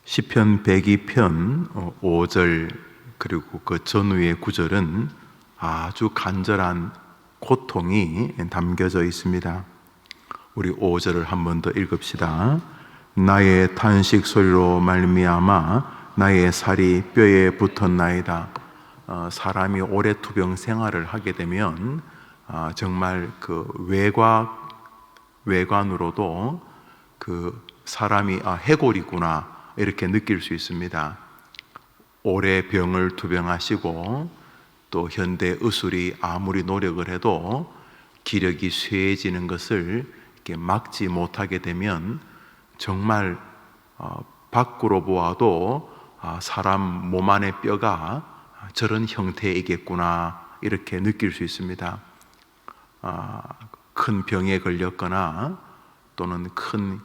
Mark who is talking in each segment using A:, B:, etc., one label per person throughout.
A: 시편 102편 5절 그리고 그 전후의 9절은 아주 간절한 고통이 담겨져 있습니다. 우리 5절을 한 번 더 읽읍시다. 나의 탄식 소리로 말미암아 나의 살이 뼈에 붙었나이다. 사람이 오래 투병 생활을 하게 되면 정말 그 외관으로도 그 사람이 해골이구나 이렇게 느낄 수 있습니다. 오래 병을 투병하시고 또 현대 의술이 아무리 노력을 해도 기력이 쇠해지는 것을 이렇게 막지 못하게 되면 정말 밖으로 보아도 사람 몸 안의 뼈가 저런 형태이겠구나 이렇게 느낄 수 있습니다. 큰 병에 걸렸거나 또는 큰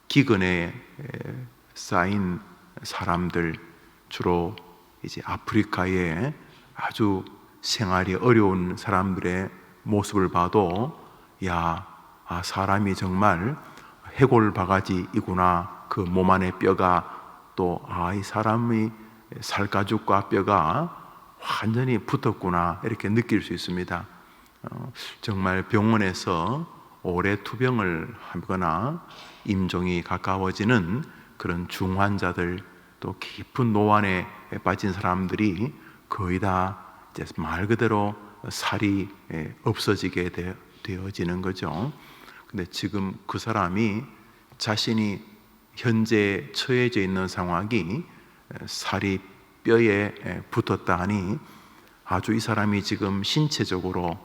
A: 기근에 쌓인 사람들, 주로 이제 아프리카에 아주 생활이 어려운 사람들의 모습을 봐도 사람이 정말 해골 바가지이구나, 그 몸 안의 뼈가 또 이 사람의 살가죽과 뼈가 완전히 붙었구나 이렇게 느낄 수 있습니다. 정말 병원에서 오래 투병을 하거나 임종이 가까워지는 그런 중환자들, 또 깊은 노안에 빠진 사람들이 거의 다 이제 말 그대로 살이 없어지게 되어지는 거죠. 근데 지금 그 사람이 자신이 현재 처해져 있는 상황이 살이 뼈에 붙었다 하니 아주 이 사람이 지금 신체적으로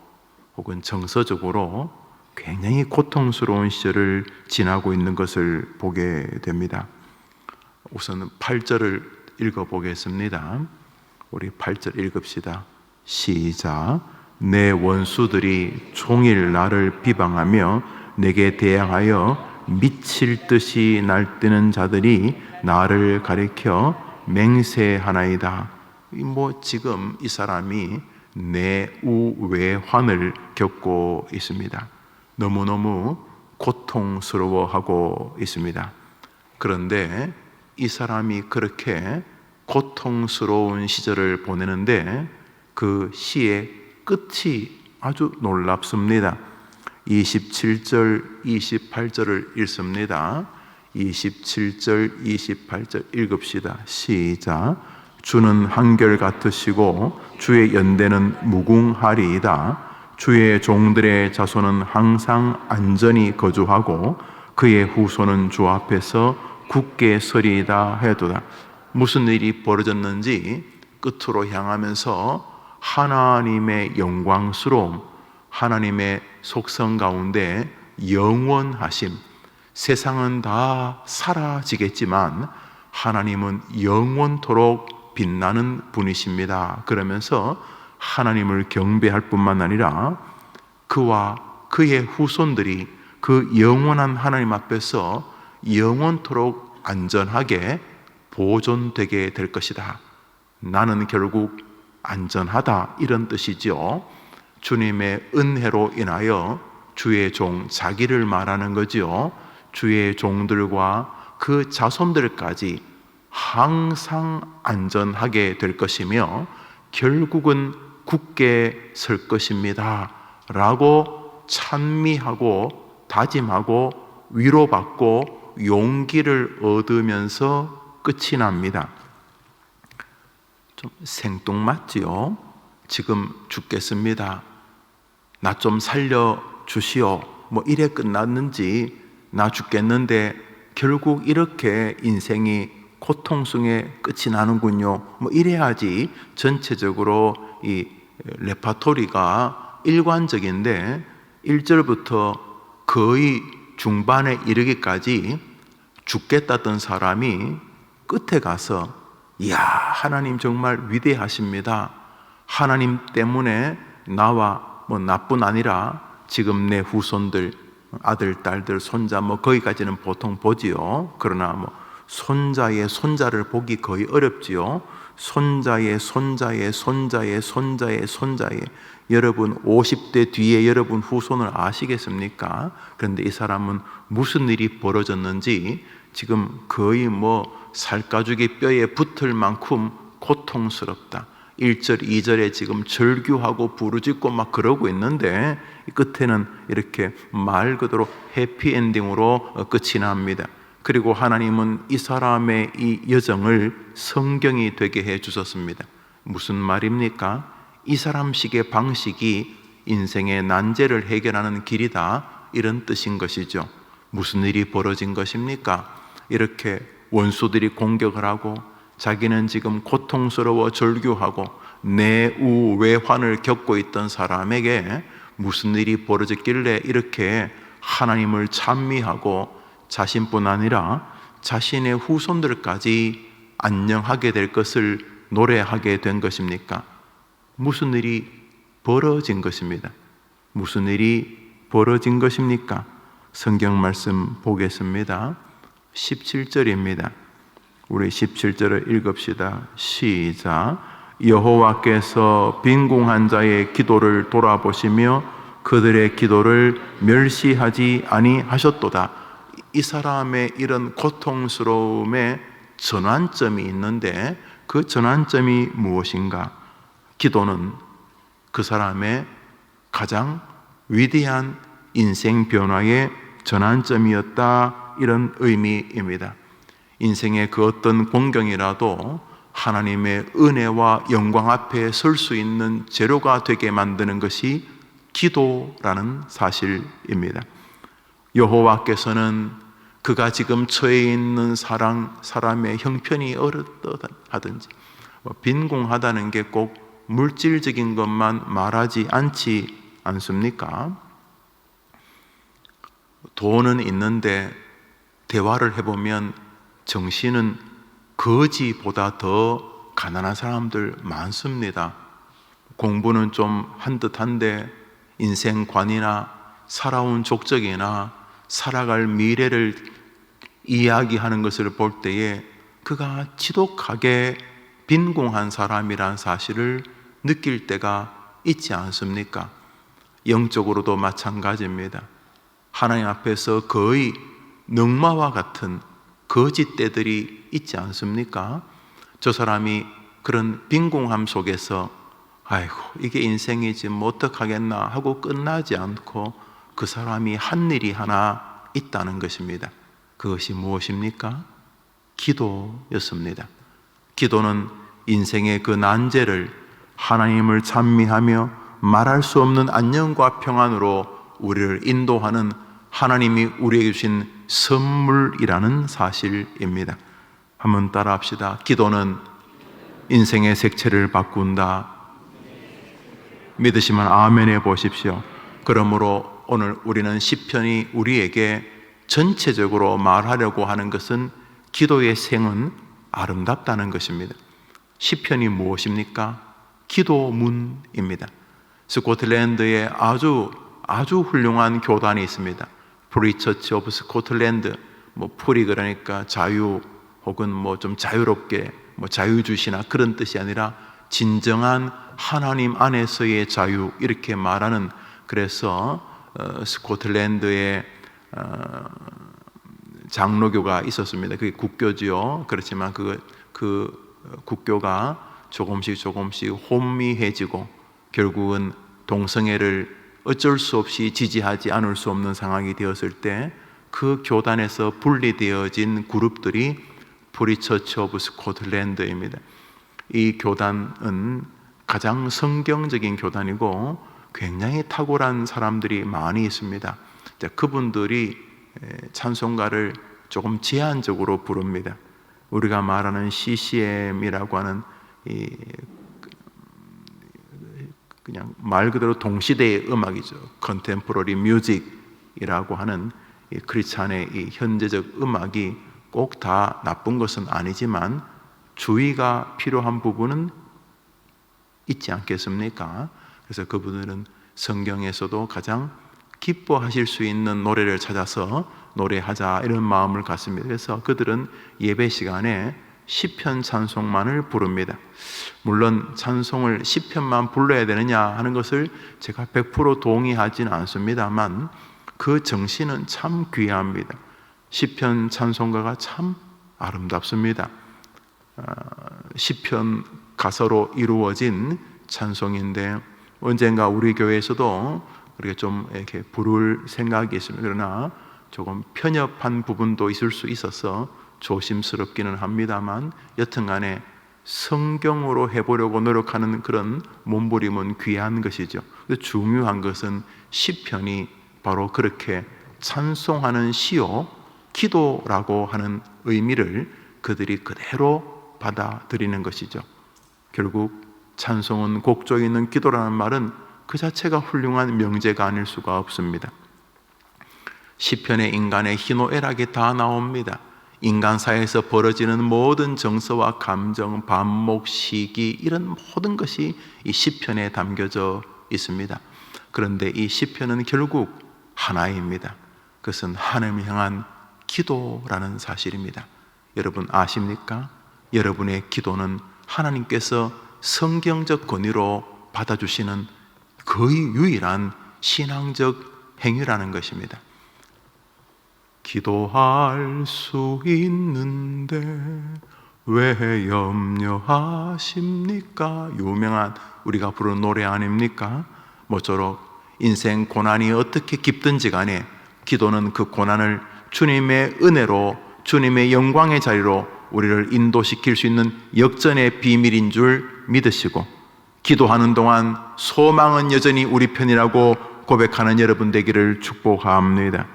A: 혹은 정서적으로 굉장히 고통스러운 시절을 지나고 있는 것을 보게 됩니다. 우선 8절을 읽어보겠습니다. 우리 8절 읽읍시다. 시작. 내 원수들이 종일 나를 비방하며 내게 대항하여 미칠 듯이 날뛰는 자들이 나를 가리켜 맹세하나이다. 지금 이 사람이 내우외환을 겪고 있습니다. 너무너무 고통스러워하고 있습니다. 그런데 이 사람이 그렇게 고통스러운 시절을 보내는데 그 시의 끝이 아주 놀랍습니다. 27절, 28절을 읽습니다. 27절, 28절 읽읍시다. 시작. 주는 한결같으시고 주의 연대는 무궁하리이다. 주의 종들의 자손은 항상 안전히 거주하고 그의 후손은 주 앞에서 굳게 서리이다 하였도다. 무슨 일이 벌어졌는지 끝으로 향하면서 하나님의 영광스러움, 하나님의 속성 가운데 영원하심, 세상은 다 사라지겠지만 하나님은 영원토록 빛나는 분이십니다. 그러면서 하나님을 경배할 뿐만 아니라 그와 그의 후손들이 그 영원한 하나님 앞에서 영원토록 안전하게 보존되게 될 것이다. 나는 결국 안전하다, 이런 뜻이지요. 주님의 은혜로 인하여 주의 종, 자기를 말하는 거지요. 주의 종들과 그 자손들까지 항상 안전하게 될 것이며 결국은 굳게 설 것입니다 라고 찬미하고 다짐하고 위로받고 용기를 얻으면서 끝이 납니다. 좀 생뚱맞지요? 지금 죽겠습니다, 나 좀 살려주시오, 이래 끝났는지, 나 죽겠는데 결국 이렇게 인생이 고통 속에 끝이 나는군요, 이래야지 전체적으로 이 레파토리가 일관적인데 1절부터 거의 중반에 이르기까지 죽겠다던 사람이 끝에 가서 하나님 정말 위대하십니다, 하나님 때문에 나와 나뿐 아니라 지금 내 후손들, 아들, 딸들, 손자 거기까지는 보통 보지요. 그러나 손자의 손자를 보기 거의 어렵지요. 손자의 손자의 손자의 손자의 손자의, 여러분 50대 뒤에 여러분 후손을 아시겠습니까? 그런데 이 사람은 무슨 일이 벌어졌는지 지금 거의 살가죽이 뼈에 붙을 만큼 고통스럽다. 1절, 2절에 지금 절규하고 부르짖고 막 그러고 있는데 끝에는 이렇게 말 그대로 해피엔딩으로 끝이 납니다. 그리고 하나님은 이 사람의 이 여정을 성경이 되게 해 주셨습니다. 무슨 말입니까? 이 사람식의 방식이 인생의 난제를 해결하는 길이다, 이런 뜻인 것이죠. 무슨 일이 벌어진 것입니까? 이렇게 원수들이 공격을 하고 자기는 지금 고통스러워 절규하고 내우외환을 겪고 있던 사람에게 무슨 일이 벌어졌길래 이렇게 하나님을 찬미하고 자신뿐 아니라 자신의 후손들까지 안녕하게 될 것을 노래하게 된 것입니까? 무슨 일이 벌어진 것입니다. 무슨 일이 벌어진 것입니까? 성경 말씀 보겠습니다. 17절입니다. 우리 17절을 읽읍시다. 시작. 여호와께서 빈궁한 자의 기도를 돌아보시며 그들의 기도를 멸시하지 아니하셨도다. 이 사람의 이런 고통스러움의 전환점이 있는데 그 전환점이 무엇인가? 기도는 그 사람의 가장 위대한 인생 변화의 전환점이었다, 이런 의미입니다. 인생의 그 어떤 공경이라도 하나님의 은혜와 영광 앞에 설 수 있는 재료가 되게 만드는 것이 기도라는 사실입니다. 여호와께서는 그가 지금 처해 있는 사람의 형편이 어떻하든지 빈궁하다는 게 꼭 물질적인 것만 말하지 않지 않습니까? 돈은 있는데 대화를 해보면 정신은 거지보다 더 가난한 사람들 많습니다. 공부는 좀 한 듯한데 인생관이나 살아온 족적이나 살아갈 미래를 이야기하는 것을 볼 때에 그가 지독하게 빈궁한 사람이란 사실을 느낄 때가 있지 않습니까? 영적으로도 마찬가지입니다. 하나님 앞에서 거의 넝마와 같은 거짓대들이 있지 않습니까? 저 사람이 그런 빈궁함 속에서 아이고 이게 인생이지 뭐 어떡하겠나 하고 끝나지 않고 그 사람이 한 일이 하나 있다는 것입니다. 그것이 무엇입니까? 기도였습니다. 기도는 인생의 그 난제를 하나님을 찬미하며 말할 수 없는 안녕과 평안으로 우리를 인도하는 하나님이 우리에게 주신 선물이라는 사실입니다. 한번 따라 합시다. 기도는 인생의 색채를 바꾼다. 믿으시면 아멘 해 보십시오. 그러므로 오늘 우리는 시편이 우리에게 전체적으로 말하려고 하는 것은 기도의 생은 아름답다는 것입니다. 시편이 무엇입니까? 기도문입니다. 스코틀랜드에 아주 훌륭한 교단이 있습니다. 프리 처치 오브 스코틀랜드, 프리 그러니까 자유 혹은 좀 자유롭게 자유주시나 그런 뜻이 아니라 진정한 하나님 안에서의 자유, 이렇게 말하는, 그래서 스코틀랜드에 장로교가 있었습니다. 그게 국교지요. 그렇지만 그 국교가 조금씩 혼미해지고 결국은 동성애를 어쩔 수 없이 지지하지 않을 수 없는 상황이 되었을 때 그 교단에서 분리되어진 그룹들이 프리 처치 오브 스코틀랜드입니다. 이 교단은 가장 성경적인 교단이고 굉장히 탁월한 사람들이 많이 있습니다. 그분들이 찬송가를 조금 제한적으로 부릅니다. 우리가 말하는 CCM이라고 하는 그냥 말 그대로 동시대의 음악이죠. 컨템포러리 뮤직이라고 하는 이 크리스찬의 이 현재적 음악이 꼭 다 나쁜 것은 아니지만 주의가 필요한 부분은 있지 않겠습니까? 그래서 그분들은 성경에서도 가장 기뻐하실 수 있는 노래를 찾아서 노래하자, 이런 마음을 갖습니다. 그래서 그들은 예배 시간에 시편 찬송만을 부릅니다. 물론 찬송을 시편만 불러야 되느냐 하는 것을 제가 100% 동의하지는 않습니다만 그 정신은 참 귀합니다. 시편 찬송가가 참 아름답습니다. 시편 가사로 이루어진 찬송인데 언젠가 우리 교회에서도 그렇게 좀 이렇게 부를 생각이 있습니다. 그러나 조금 편협한 부분도 있을 수 있어서 조심스럽기는 합니다만 여튼간에 성경으로 해보려고 노력하는 그런 몸부림은 귀한 것이죠. 중요한 것은 시편이 바로 그렇게 찬송하는 시요 기도라고 하는 의미를 그들이 그대로 받아들이는 것이죠. 결국 찬송은 곡조 있는 기도라는 말은 그 자체가 훌륭한 명제가 아닐 수가 없습니다. 시편의 인간의 희노애락이 다 나옵니다. 인간사에서 벌어지는 모든 정서와 감정, 반목, 시기 이런 모든 것이 이 시편에 담겨져 있습니다. 그런데 이 시편은 결국 하나입니다. 그것은 하나님을 향한 기도라는 사실입니다. 여러분 아십니까? 여러분의 기도는 하나님께서 성경적 권위로 받아주시는 거의 유일한 신앙적 행위라는 것입니다. 기도할 수 있는데 왜 염려하십니까? 유명한 우리가 부르는 노래 아닙니까? 모쪼록 인생 고난이 어떻게 깊든지 간에 기도는 그 고난을 주님의 은혜로 주님의 영광의 자리로 우리를 인도시킬 수 있는 역전의 비밀인 줄 믿으시고 기도하는 동안 소망은 여전히 우리 편이라고 고백하는 여러분 되기를 축복합니다.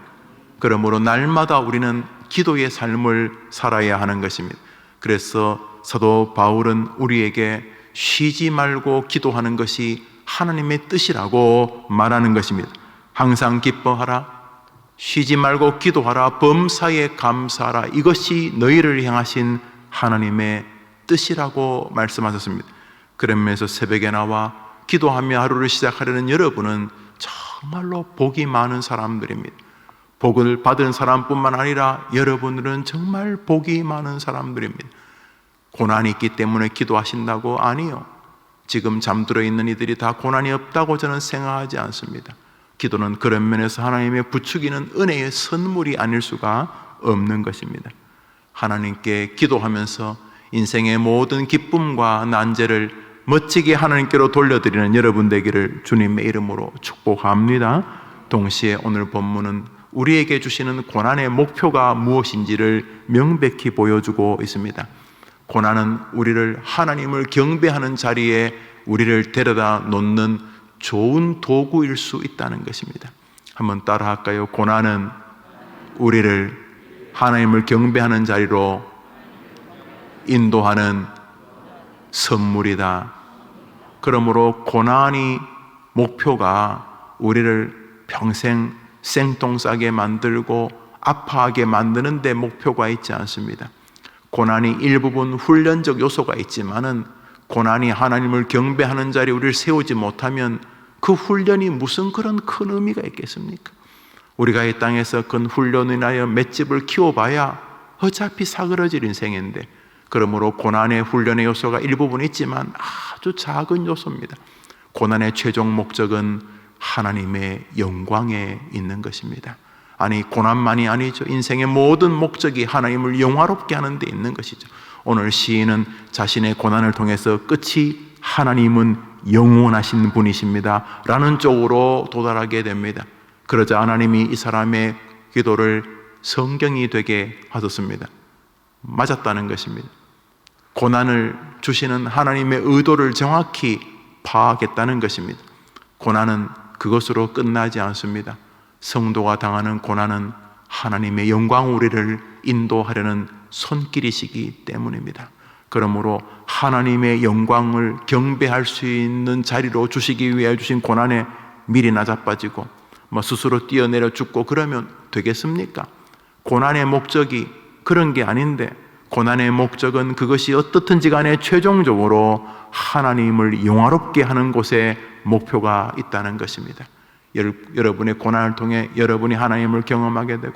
A: 그러므로 날마다 우리는 기도의 삶을 살아야 하는 것입니다. 그래서 사도 바울은 우리에게 쉬지 말고 기도하는 것이 하나님의 뜻이라고 말하는 것입니다. 항상 기뻐하라, 쉬지 말고 기도하라, 범사에 감사하라. 이것이 너희를 향하신 하나님의 뜻이라고 말씀하셨습니다. 그러면서 새벽에 나와 기도하며 하루를 시작하려는 여러분은 정말로 복이 많은 사람들입니다. 복을 받은 사람뿐만 아니라 여러분들은 정말 복이 많은 사람들입니다. 고난이 있기 때문에 기도하신다고? 아니요. 지금 잠들어 있는 이들이 다 고난이 없다고 저는 생각하지 않습니다. 기도는 그런 면에서 하나님의 부추기는 은혜의 선물이 아닐 수가 없는 것입니다. 하나님께 기도하면서 인생의 모든 기쁨과 난제를 멋지게 하나님께로 돌려드리는 여러분 되기를 주님의 이름으로 축복합니다. 동시에 오늘 본문은 우리에게 주시는 고난의 목표가 무엇인지를 명백히 보여주고 있습니다. 고난은 우리를 하나님을 경배하는 자리에 우리를 데려다 놓는 좋은 도구일 수 있다는 것입니다. 한번 따라 할까요? 고난은 우리를 하나님을 경배하는 자리로 인도하는 선물이다. 그러므로 고난이 목표가 우리를 평생 생똥싸게 만들고 아파하게 만드는 데 목표가 있지 않습니다. 고난이 일부분 훈련적 요소가 있지만은 고난이 하나님을 경배하는 자리에 우리를 세우지 못하면 그 훈련이 무슨 그런 큰 의미가 있겠습니까? 우리가 이 땅에서 그 훈련이나여 맷집을 키워봐야 어차피 사그러질 인생인데, 그러므로 고난의 훈련의 요소가 일부분 있지만 아주 작은 요소입니다. 고난의 최종 목적은 하나님의 영광에 있는 것입니다. 아니, 고난만이 아니죠. 인생의 모든 목적이 하나님을 영화롭게 하는 데 있는 것이죠. 오늘 시인은 자신의 고난을 통해서 끝이 하나님은 영원하신 분이십니다 라는 쪽으로 도달하게 됩니다. 그러자 하나님이 이 사람의 기도를 성경이 되게 하셨습니다. 맞았다는 것입니다. 고난을 주시는 하나님의 의도를 정확히 파악했다는 것입니다. 고난은 그것으로 끝나지 않습니다. 성도가 당하는 고난은 하나님의 영광 우리를 인도하려는 손길이시기 때문입니다. 그러므로 하나님의 영광을 경배할 수 있는 자리로 주시기 위해 주신 고난에 미리 낮아빠지고 스스로 뛰어내려 죽고 그러면 되겠습니까? 고난의 목적이 그런 게 아닌데, 고난의 목적은 그것이 어떻든지 간에 최종적으로 하나님을 영화롭게 하는 곳에 목표가 있다는 것입니다. 여러분의 고난을 통해 여러분이 하나님을 경험하게 되고,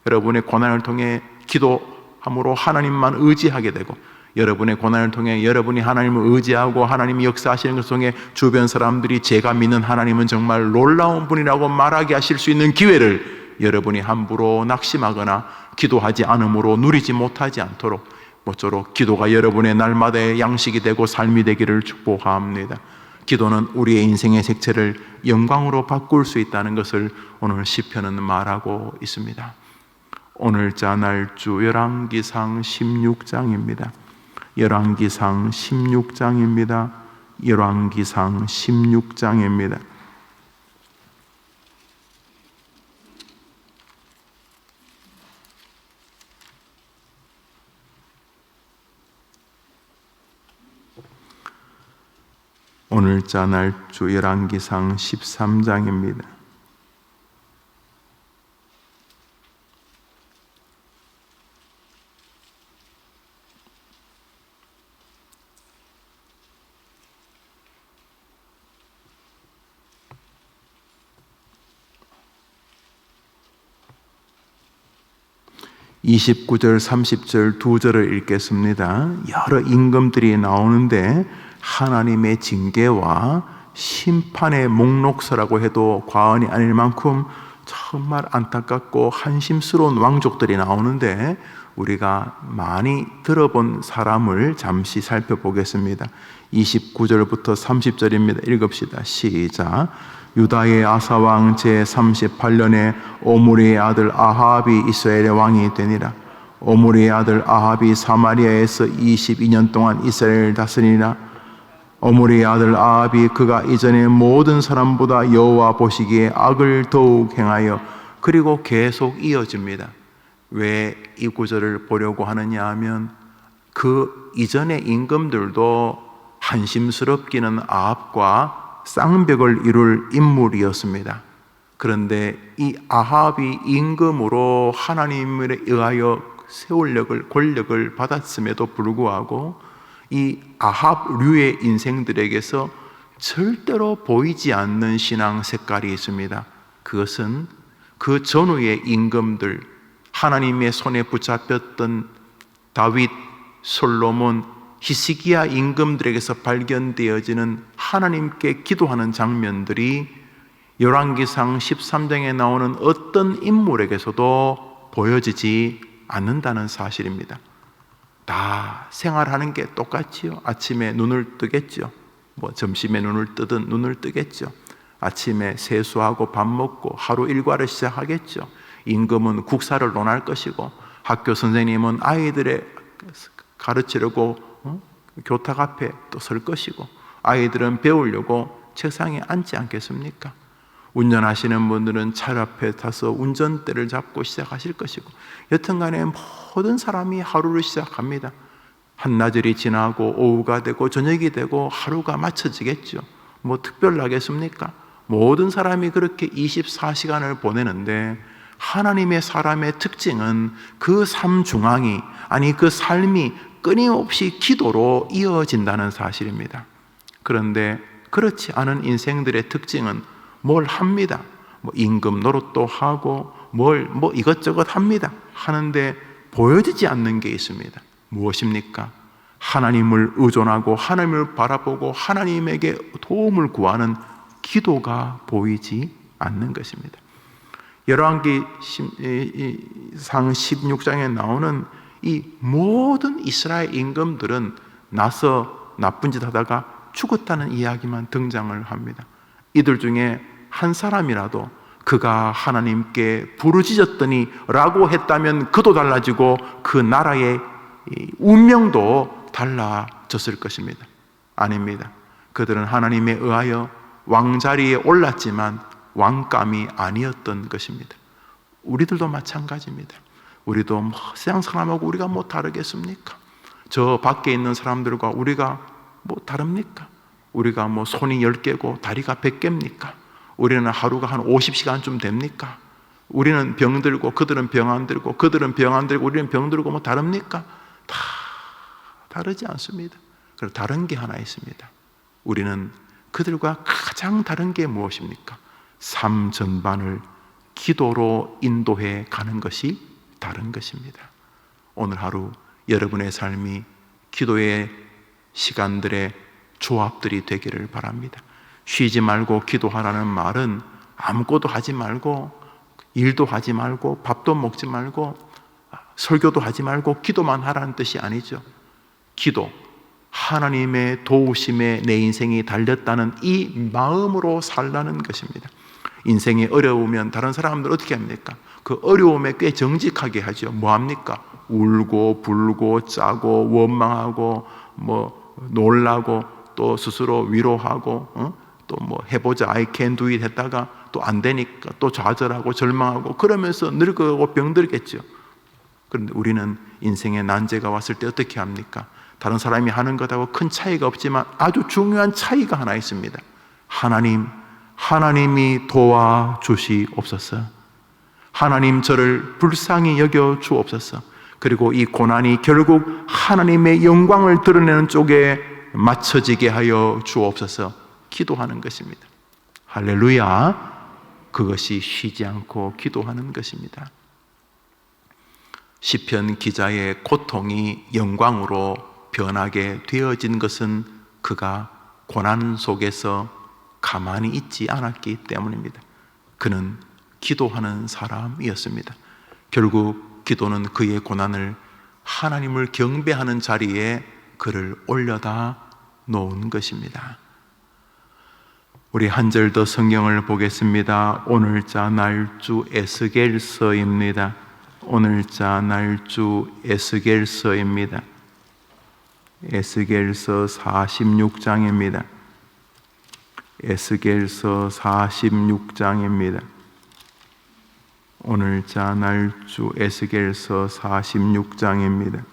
A: 여러분의 고난을 통해 기도함으로 하나님만 의지하게 되고, 여러분의 고난을 통해 여러분이 하나님을 의지하고 하나님이 역사하시는 것을 통해 주변 사람들이 제가 믿는 하나님은 정말 놀라운 분이라고 말하게 하실 수 있는 기회를 은혜를 여러분이 함부로 낙심하거나 기도하지 않으므로 누리지 못하지 않도록 모쪼록 기도가 여러분의 날마다의 양식이 되고 삶이 되기를 축복합니다. 기도는 우리의 인생의 색채를 영광으로 바꿀 수 있다는 것을 오늘 시편은 말하고 있습니다. 오늘자 날주 열왕기상 16장입니다. 열왕기상 16장입니다. 열왕기상 16장입니다. 오늘자 날주 열왕기상 13장입니다. (29절) (30절) 두 절을 읽겠습니다. 여러 임금들이 나오는데 하나님의 징계와 심판의 목록서라고 해도 과언이 아닐 만큼 정말 안타깝고 한심스러운 왕족들이 나오는데 우리가 많이 들어본 사람을 잠시 살펴보겠습니다. 29절부터 30절입니다. 읽읍시다. 시작. 유다의 아사왕 제38년에 오므리의 아들 아합이 이스라엘의 왕이 되니라. 오므리의 아들 아합이 사마리아에서 22년 동안 이스라엘을 다스리니라. 오므리의 아들 아합이 그가 이전의 모든 사람보다 여호와 보시기에 악을 더욱 행하여, 그리고 계속 이어집니다. 왜 이 구절을 보려고 하느냐 하면 그 이전의 임금들도 한심스럽기는 아합과 쌍벽을 이룰 인물이었습니다. 그런데 이 아합이 임금으로 하나님에 의하여 세울력을, 권력을 받았음에도 불구하고 이 아합류의 인생들에게서 절대로 보이지 않는 신앙 색깔이 있습니다. 그것은 그 전후의 임금들, 하나님의 손에 붙잡혔던 다윗, 솔로몬, 히스기야 임금들에게서 발견되어지는 하나님께 기도하는 장면들이 열왕기상 13장에 나오는 어떤 인물에게서도 보여지지 않는다는 사실입니다. 다 생활하는 게 똑같지요. 아침에 눈을 뜨겠죠. 점심에 눈을 뜨든 눈을 뜨겠죠. 아침에 세수하고 밥 먹고 하루 일과를 시작하겠죠. 임금은 국사를 논할 것이고, 학교 선생님은 아이들의 가르치려고 교탁 앞에 또 설 것이고, 아이들은 배우려고 책상에 앉지 않겠습니까? 운전하시는 분들은 차 앞에 타서 운전대를 잡고 시작하실 것이고, 여튼간에 모든 사람이 하루를 시작합니다. 한나절이 지나고 오후가 되고 저녁이 되고 하루가 맞춰지겠죠. 특별하겠습니까? 모든 사람이 그렇게 24시간을 보내는데, 하나님의 사람의 특징은 그 삶 중앙이, 아니 그 삶이 끊임없이 기도로 이어진다는 사실입니다. 그런데 그렇지 않은 인생들의 특징은 뭘 합니다. 임금 노릇도 하고 이것저것 합니다. 하는데 보여지지 않는 게 있습니다. 무엇입니까? 하나님을 의존하고 하나님을 바라보고 하나님에게 도움을 구하는 기도가 보이지 않는 것입니다. 열왕기상 16장에 나오는 이 모든 이스라엘 임금들은 나서 나쁜 짓 하다가 죽었다는 이야기만 등장을 합니다. 이들 중에 한 사람이라도 그가 하나님께 부르짖었더니 라고 했다면 그도 달라지고 그 나라의 운명도 달라졌을 것입니다. 아닙니다. 그들은 하나님에 의하여 왕자리에 올랐지만 왕감이 아니었던 것입니다. 우리들도 마찬가지입니다. 우리도 세상 사람하고 우리가 다르겠습니까? 저 밖에 있는 사람들과 우리가 다릅니까? 우리가 손이 10개고 다리가 100개입니까? 우리는 하루가 한 50시간쯤 됩니까? 우리는 병들고 그들은 병 안 들고, 그들은 병 안 들고 우리는 병 들고 다릅니까? 다 다르지 않습니다. 그리고 다른 게 하나 있습니다. 우리는 그들과 가장 다른 게 무엇입니까? 삶 전반을 기도로 인도해 가는 것이 다른 것입니다. 오늘 하루 여러분의 삶이 기도의 시간들의 조합들이 되기를 바랍니다. 쉬지 말고 기도하라는 말은 아무것도 하지 말고 일도 하지 말고 밥도 먹지 말고 설교도 하지 말고 기도만 하라는 뜻이 아니죠. 기도, 하나님의 도우심에 내 인생이 달렸다는 이 마음으로 살라는 것입니다. 인생이 어려우면 다른 사람들 어떻게 합니까? 그 어려움에 꽤 정직하게 하죠. 뭐 합니까? 울고 불고 짜고 원망하고 놀라고 또 스스로 위로하고 또 해보자 I can do it 했다가 또 안 되니까 또 좌절하고 절망하고 그러면서 늙어가고 병들겠죠. 그런데 우리는 인생의 난제가 왔을 때 어떻게 합니까? 다른 사람이 하는 것하고 큰 차이가 없지만 아주 중요한 차이가 하나 있습니다. 하나님이 도와주시옵소서. 하나님 저를 불쌍히 여겨 주옵소서. 그리고 이 고난이 결국 하나님의 영광을 드러내는 쪽에 맞춰지게 하여 주옵소서. 기도하는 것입니다. 할렐루야. 그것이 쉬지 않고 기도하는 것입니다. 시편 기자의 고통이 영광으로 변하게 되어진 것은 그가 고난 속에서 가만히 있지 않았기 때문입니다. 그는 기도하는 사람이었습니다. 결국 기도는 그의 고난을 하나님을 경배하는 자리에 그를 올려다 놓은 것입니다. 우리 한 절 더 성경을 보겠습니다. 오늘자 날주 에스겔서입니다. 오늘자 날주 에스겔서입니다. 에스겔서 46장입니다. 에스겔서 46장입니다. 오늘자 날주 에스겔서 46장입니다.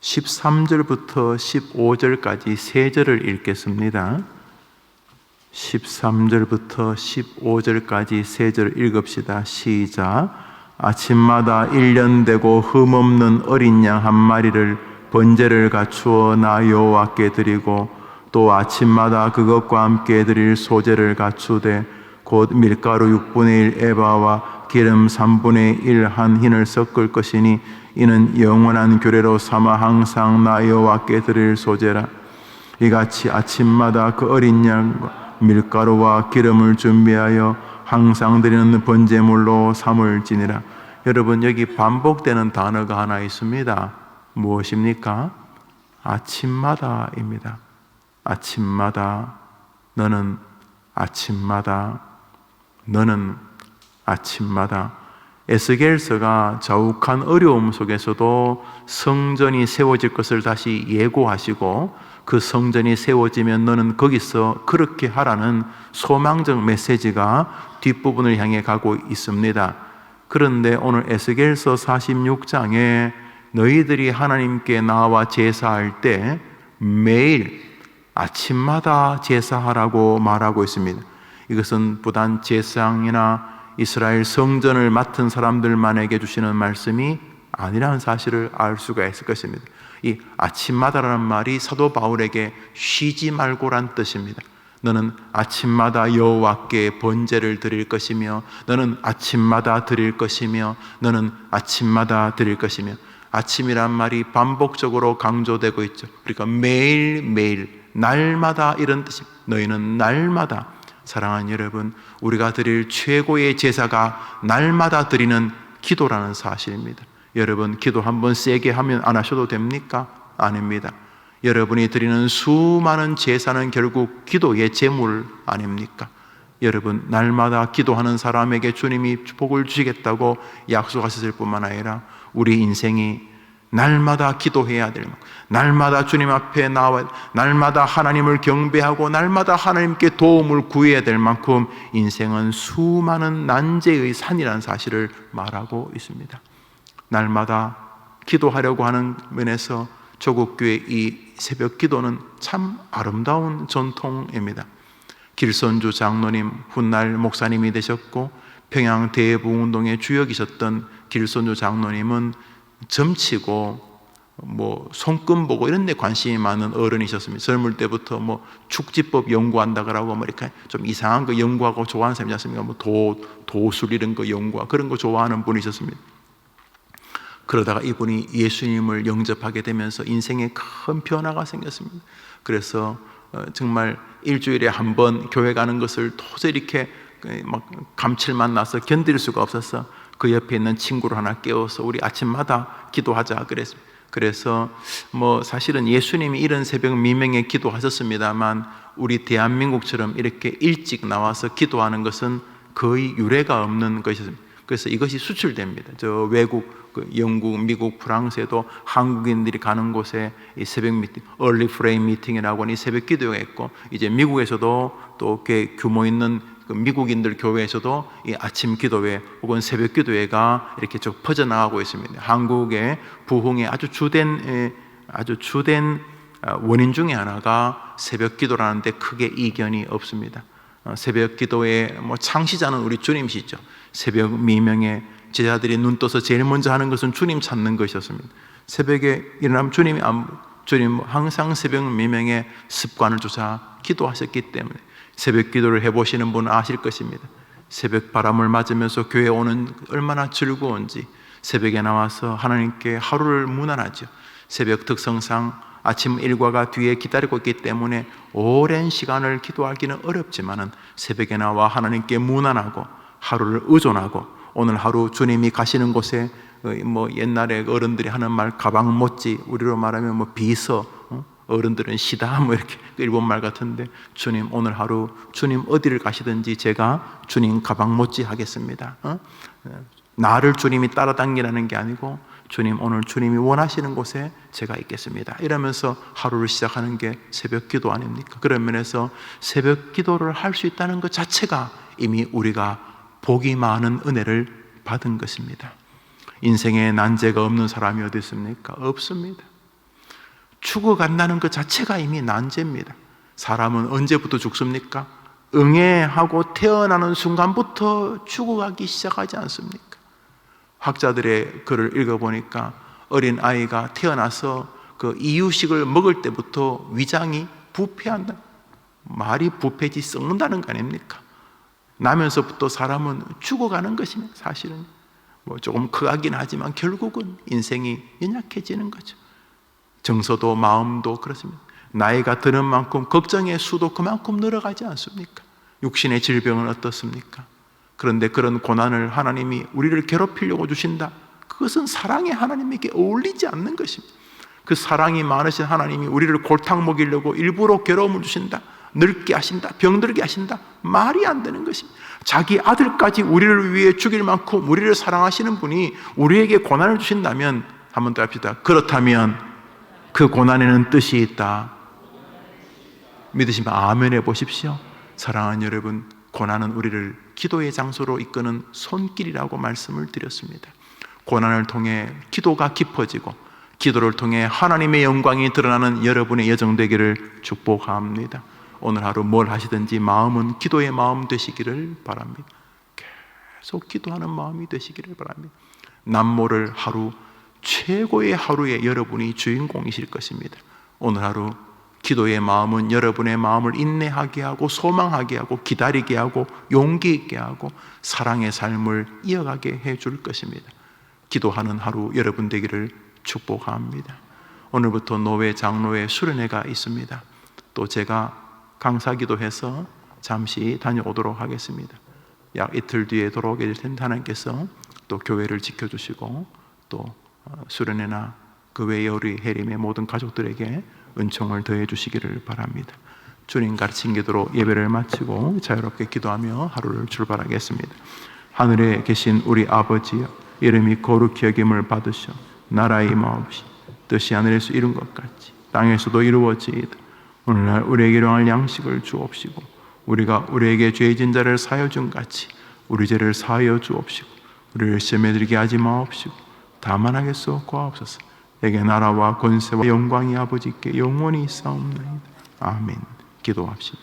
A: 13절부터 15절까지 세 절을 읽겠습니다. 13절부터 15절까지 세 절 읽읍시다. 시작. 아침마다 1년 되고 흠없는 어린 양 한 마리를 번제를 갖추어 나 여호와께 드리고 또 아침마다 그것과 함께 드릴 소제를 갖추되 곧 밀가루 6분의 1 에바와 기름 3분의 1 한 흰을 섞을 것이니 이는 영원한 규례로 삼아 항상 나 여호와께 드릴 소제라. 이같이 아침마다 그 어린 양과 밀가루와 기름을 준비하여 항상 드리는 번제물로 삼을지니라. 여러분, 여기 반복되는 단어가 하나 있습니다. 무엇입니까? 아침마다입니다. 아침마다, 너는 아침마다, 너는 아침마다. 에스겔서가 자욱한 어려움 속에서도 성전이 세워질 것을 다시 예고하시고 그 성전이 세워지면 너는 거기서 그렇게 하라는 소망적 메시지가 뒷부분을 향해 가고 있습니다. 그런데 오늘 에스겔서 46장에 너희들이 하나님께 나와 제사할 때 매일 아침마다 제사하라고 말하고 있습니다. 이것은 부단 제사장이나 이스라엘 성전을 맡은 사람들만에게 주시는 말씀이 아니라는 사실을 알 수가 있을 것입니다. 이 아침마다라는 말이 사도 바울에게 쉬지 말고란 뜻입니다. 너는 아침마다 여호와께 번제를 드릴 것이며 너는 아침마다 드릴 것이며 너는 아침마다 드릴 것이며 아침이란 말이 반복적으로 강조되고 있죠. 그러니까 매일매일 날마다 이런 뜻입니다. 너희는 날마다. 사랑하는 여러분, 우리가 드릴 최고의 제사가 날마다 드리는 기도라는 사실입니다. 여러분, 기도 한번 세게 하면 안 하셔도 됩니까? 아닙니다. 여러분이 드리는 수많은 제사는 결국 기도의 제물 아닙니까? 여러분, 날마다 기도하는 사람에게 주님이 복을 주시겠다고 약속하셨을 뿐만 아니라 우리 인생이 날마다 기도해야 될 만큼, 날마다 주님 앞에 나와 날마다 하나님을 경배하고 날마다 하나님께 도움을 구해야 될 만큼 인생은 수많은 난제의 산이라는 사실을 말하고 있습니다. 날마다 기도하려고 하는 면에서 조국교회 이 새벽 기도는 참 아름다운 전통입니다. 길선주 장로님, 훗날 목사님이 되셨고 평양 대부운동의 주역이셨던 길선주 장로님은 점치고 손금 보고 이런 데 관심이 많은 어른이셨습니다. 젊을 때부터 축지법 연구한다 그러고 이렇게 좀 이상한 거 연구하고 좋아하는 사람이지 않습니까? 도술 이런 거 연구하고 그런 거 좋아하는 분이셨습니다. 그러다가 이분이 예수님을 영접하게 되면서 인생에 큰 변화가 생겼습니다. 그래서 정말 일주일에 한 번 교회 가는 것을 도저히 이렇게 막 감칠맛 나서 견딜 수가 없어서 그 옆에 있는 친구를 하나 깨워서 우리 아침마다 기도하자 그랬습니다. 그래서 뭐 사실은 예수님이 이런 새벽 미명에 기도하셨습니다만 우리 대한민국처럼 이렇게 일찍 나와서 기도하는 것은 거의 유례가 없는 것이었습니다. 그래서 이것이 수출됩니다. 저 외국, 영국, 미국, 프랑스에도 한국인들이 가는 곳에 이 새벽 미팅, 얼리 프레임 미팅이라고 하는 이 새벽 기도가 있고, 이제 미국에서도 또 꽤 규모 있는 그 미국인들 교회에서도 이 아침 기도회 혹은 새벽 기도회가 이렇게 쭉 퍼져나가고 있습니다. 한국의 부흥의 아주 주된 원인 중에 하나가 새벽 기도라는데 크게 이견이 없습니다. 새벽 기도의 창시자는 우리 주님이시죠. 새벽 미명에 제자들이 눈 떠서 제일 먼저 하는 것은 주님 찾는 것이었습니다. 새벽에 일어나면 주님 항상 새벽 미명에 습관을 조사 기도하셨기 때문에 새벽 기도를 해보시는 분은 아실 것입니다. 새벽 바람을 맞으면서 교회에 오는 얼마나 즐거운지, 새벽에 나와서 하나님께 하루를 문안하죠. 새벽 특성상 아침 일과가 뒤에 기다리고 있기 때문에 오랜 시간을 기도하기는 어렵지만은 새벽에 나와 하나님께 문안하고 하루를 의존하고, 오늘 하루 주님이 가시는 곳에 옛날에 어른들이 하는 말 가방 못지, 우리로 말하면 비서, 어른들은 시다 이렇게 일본 말 같은데, 주님 오늘 하루 주님 어디를 가시든지 제가 주님 가방 못지 하겠습니다. 나를 주님이 따라다니라는 게 아니고 주님 오늘 주님이 원하시는 곳에 제가 있겠습니다 이러면서 하루를 시작하는 게 새벽 기도 아닙니까? 그런 면에서 새벽 기도를 할 수 있다는 것 자체가 이미 우리가 복이 많은 은혜를 받은 것입니다. 인생에 난제가 없는 사람이 어디 있습니까? 없습니다. 죽어간다는 것 자체가 이미 난제입니다. 사람은 언제부터 죽습니까? 응애하고 태어나는 순간부터 죽어가기 시작하지 않습니까? 학자들의 글을 읽어보니까 어린 아이가 태어나서 그 이유식을 먹을 때부터 위장이 부패한다. 말이 부패지 썩는다는 거 아닙니까? 나면서부터 사람은 죽어가는 것입니다. 사실은 조금 크긴 하지만 결국은 인생이 연약해지는 거죠. 정서도 마음도 그렇습니다. 나이가 드는 만큼 걱정의 수도 그만큼 늘어가지 않습니까? 육신의 질병은 어떻습니까? 그런데 그런 고난을 하나님이 우리를 괴롭히려고 주신다. 그것은 사랑의 하나님에게 어울리지 않는 것입니다. 그 사랑이 많으신 하나님이 우리를 골탕 먹이려고 일부러 괴로움을 주신다, 늙게 하신다, 병들게 하신다, 말이 안 되는 것입니다. 자기 아들까지 우리를 위해 죽일 만큼 우리를 사랑하시는 분이 우리에게 고난을 주신다면, 한번 더 합시다. 그렇다면 그 고난에는 뜻이 있다. 믿으시면 아멘 해보십시오. 사랑하는 여러분, 고난은 우리를 기도의 장소로 이끄는 손길이라고 말씀을 드렸습니다. 고난을 통해 기도가 깊어지고 기도를 통해 하나님의 영광이 드러나는 여러분의 여정 되기를 축복합니다. 오늘 하루 뭘 하시든지 마음은 기도의 마음 되시기를 바랍니다. 계속 기도하는 마음이 되시기를 바랍니다. 남모를 하루, 최고의 하루에 여러분이 주인공이실 것입니다. 오늘 하루 기도의 마음은 여러분의 마음을 인내하게 하고 소망하게 하고 기다리게 하고 용기 있게 하고 사랑의 삶을 이어가게 해줄 것입니다. 기도하는 하루 여러분 되기를 축복합니다. 오늘부터 노회 장로회 수련회가 있습니다. 또 제가 강사기도해서 잠시 다녀오도록 하겠습니다. 약 이틀 뒤에 돌아오게 될 텐데 하나님께서 또 교회를 지켜주시고 또 수련회나 그 외의 우리 해림의 모든 가족들에게 은총을 더해 주시기를 바랍니다. 주님 가르친 기도로 예배를 마치고 자유롭게 기도하며 하루를 출발하겠습니다. 하늘에 계신 우리 아버지여, 이름이 거룩히 여김을 받으셔 나라의 임하옵시 뜻이 하늘에서 이룬 것 같이 땅에서도 이루어지이다. 오늘날 우리에게 일용할 양식을 주옵시고 우리가 우리에게 죄진 자를 사하여 준 같이 우리 죄를 사하여 주옵시고 우리를 시험에 들게 하지 마옵시고 다만 하겠소 구하옵소서. 내게 나라와 권세와 영광이 아버지께 영원히 있사옵나이다. 아멘. 기도합시다.